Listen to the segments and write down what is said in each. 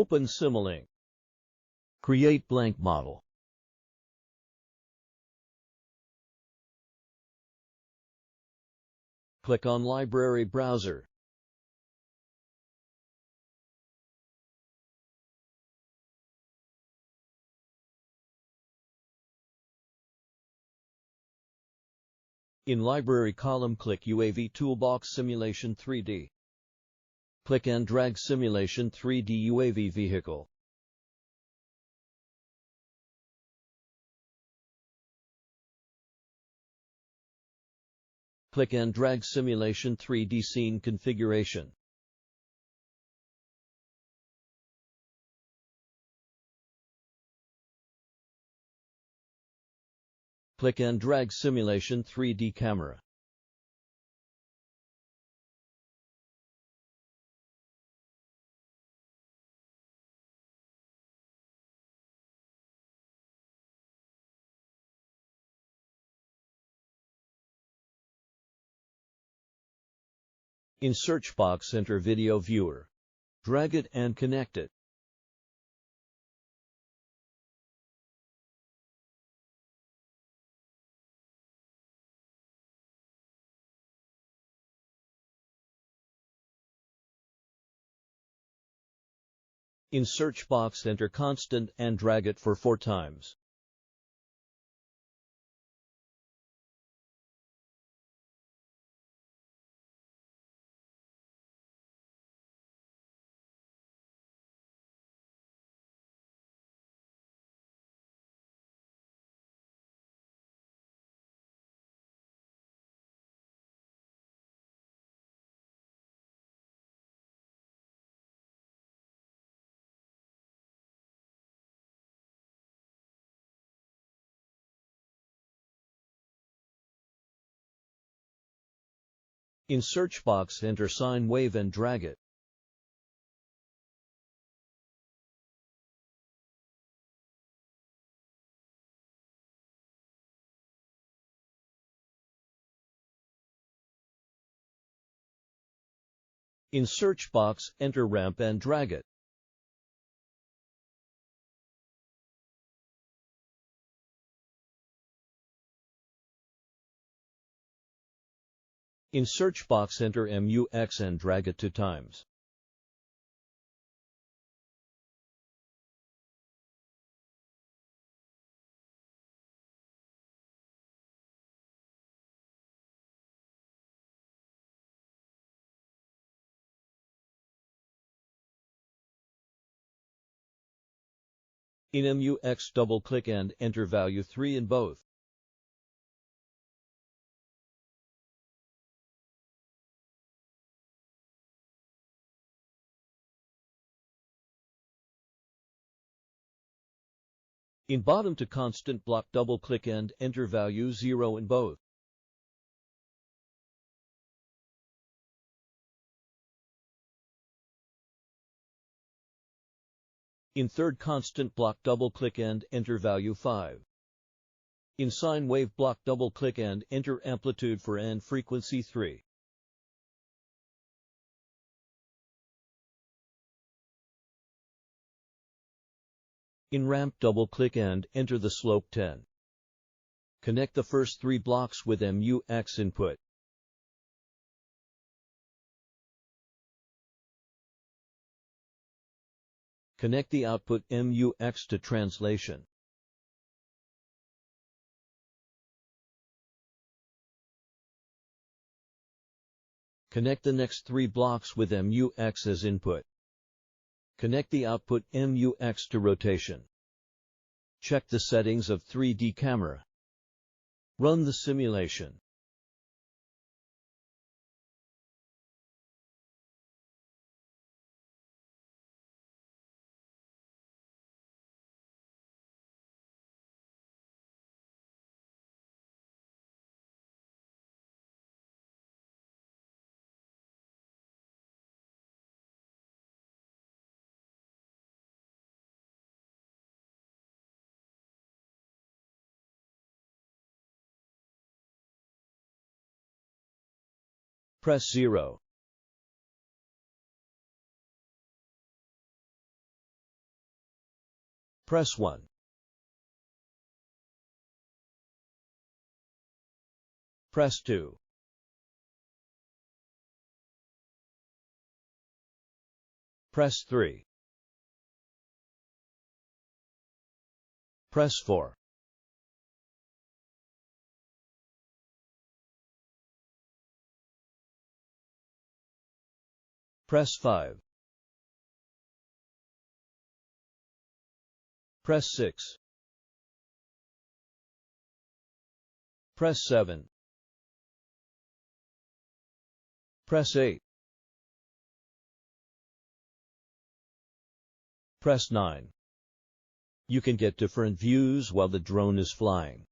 Open SIMULINK. Create blank model. Click on Library Browser. In Library column, click UAV Toolbox Simulation 3D. Click and drag Simulation 3D UAV Vehicle. Click and drag Simulation 3D Scene Configuration. Click and drag Simulation 3D Camera. In search box, enter Video Viewer. Drag it and connect it. In search box, enter constant and drag it for 4 times. In search box, enter sine wave and drag it. In search box, enter ramp and drag it. In search box, enter MUX and drag it 2 times. In MUX, double-click and enter value 3 in both. In bottom to constant block, double-click and enter value 0 in both. In third constant block, double-click and enter value 5. In sine wave block, double-click and enter amplitude 4 and frequency 3. In ramp, double-click and enter the slope 10. Connect the first 3 blocks with MUX input. Connect the output MUX to translation. Connect the next 3 blocks with MUX as input. Connect the output MUX to rotation. Check the settings of 3D camera. Run the simulation. Press 0. Press 1. Press 2. Press 3. Press 4. Press 5. Press 6. Press 7. Press 8. Press 9. You can get different views while the drone is flying.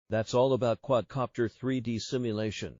That's all about Quadcopter 3D simulation.